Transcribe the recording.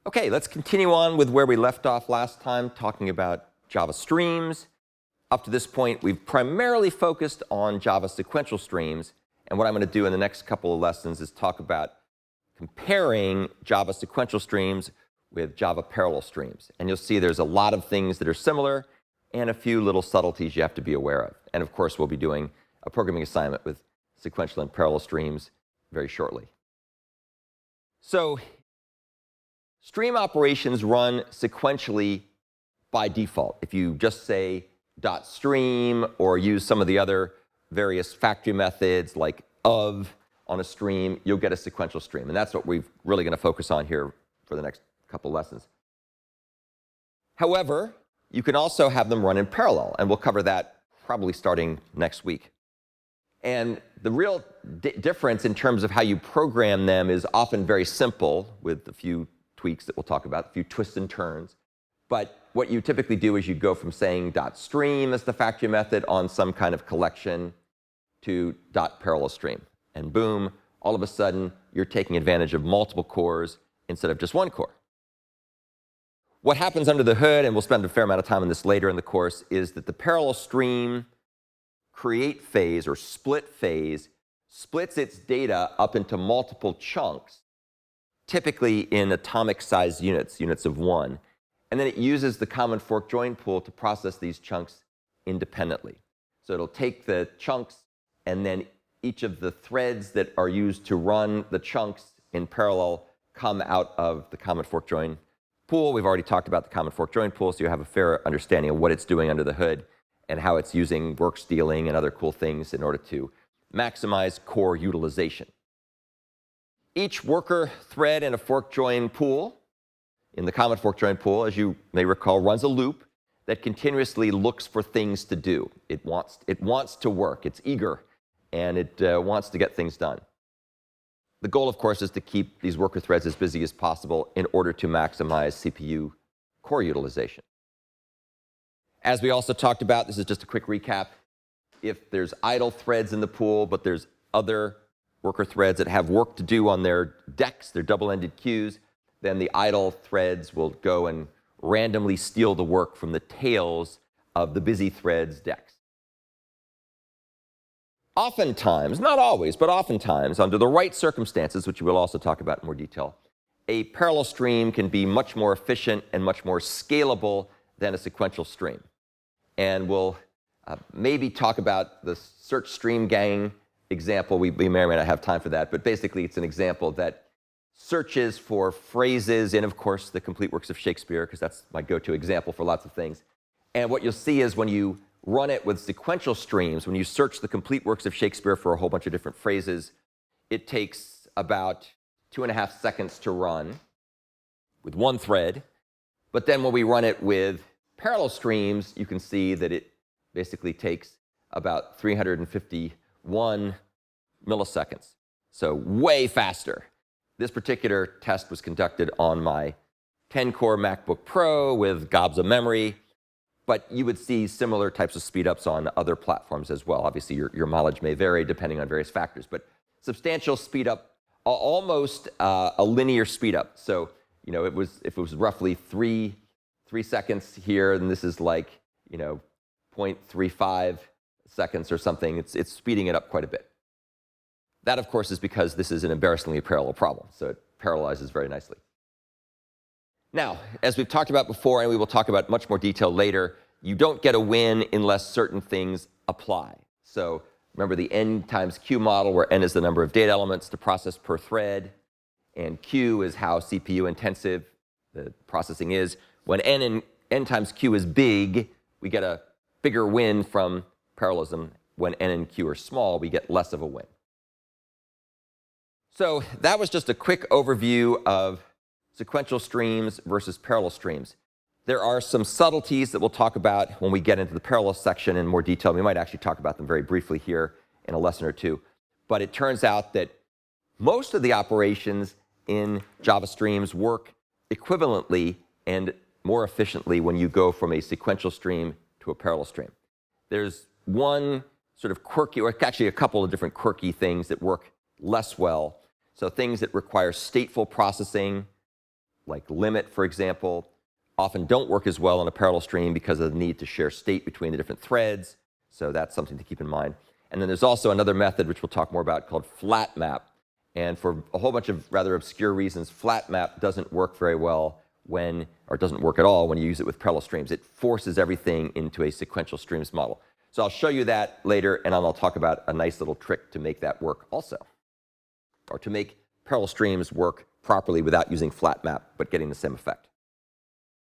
Okay, let's continue on with where we left off last time, talking about Java streams. Up to this point, we've primarily focused on Java sequential streams. And what I'm going to do in the next couple of lessons is talk about comparing Java sequential streams with Java parallel streams. And you'll see there's a lot of things that are similar and a few little subtleties you have to be aware of. And of course, we'll be doing a programming assignment with sequential and parallel streams very shortly. So stream operations run sequentially by default. If you just say .stream or use some of the other various factory methods like of on a stream, you'll get a sequential stream. And that's what we're really going to focus on here for the next couple lessons. However, you can also have them run in parallel, and we'll cover that probably starting next week. And the real difference in terms of how you program them is often very simple, with a few tweaks that we'll talk about, a few twists and turns. But what you typically do is you go from saying .stream as the factory method on some kind of collection to .parallelStream. And boom, all of a sudden, you're taking advantage of multiple cores instead of just one core. What happens under the hood, and we'll spend a fair amount of time on this later in the course, is that the parallel stream create phase or split phase splits its data up into multiple chunks, typically in atomic-sized units, units of 1. And then it uses the common fork join pool to process these chunks independently. So it'll take the chunks, and then each of the threads that are used to run the chunks in parallel come out of the common fork join pool. We've already talked about the common fork join pool, so you have a fair understanding of what it's doing under the hood and how it's using work stealing and other cool things in order to maximize core utilization. Each worker thread in a fork join pool, in the common fork join pool, as you may recall, runs a loop that continuously looks for things to do. It wants to work. It's eager, and it wants to get things done. The goal, of course, is to keep these worker threads as busy as possible in order to maximize CPU core utilization. As we also talked about, this is just a quick recap. If there's idle threads in the pool, but there's other worker threads that have work to do on their decks, their double-ended queues, then the idle threads will go and randomly steal the work from the tails of the busy threads' decks. Oftentimes, not always, but oftentimes, under the right circumstances, which we'll also talk about in more detail, a parallel stream can be much more efficient and much more scalable than a sequential stream. And we'll maybe talk about the search stream gang example. We may or may not have time for that, but basically it's an example that searches for phrases in, of course, the complete works of Shakespeare, because that's my go-to example for lots of things. And what you'll see is when you run it with sequential streams, when you search the complete works of Shakespeare for a whole bunch of different phrases, it takes about 2.5 seconds to run with one thread. But then when we run it with parallel streams, you can see that it basically takes about 351 milliseconds. So way faster. This particular test was conducted on my 10-core MacBook Pro with gobs of memory. But you would see similar types of speedups on other platforms as well. Obviously, your mileage may vary depending on various factors. But substantial speedup, almost a linear speedup. So if it was roughly 3 seconds here, and this is like 0.35 seconds or something, it's speeding it up quite a bit. That, of course, is because this is an embarrassingly parallel problem. So it parallelizes very nicely. Now, as we've talked about before, and we will talk about much more detail later, you don't get a win unless certain things apply. So remember the n times q model, where n is the number of data elements to process per thread, and q is how CPU intensive the processing is. When n times q is big, we get a bigger win from parallelism. When n and q are small, we get less of a win. So that was just a quick overview of sequential streams versus parallel streams. There are some subtleties that we'll talk about when we get into the parallel section in more detail. We might actually talk about them very briefly here in a lesson or two. But it turns out that most of the operations in Java streams work equivalently and more efficiently when you go from a sequential stream to a parallel stream. There's one sort of quirky, or actually a couple of different quirky things that work less well. So things that require stateful processing, like limit, for example, often don't work as well on a parallel stream because of the need to share state between the different threads. So that's something to keep in mind. And then there's also another method, which we'll talk more about, called flatMap. And for a whole bunch of rather obscure reasons, flatMap doesn't work very well when, or doesn't work at all when you use it with parallel streams. It forces everything into a sequential streams model. So I'll show you that later, and I'll talk about a nice little trick to make that work also, or to make parallel streams work properly without using flatMap, but getting the same effect.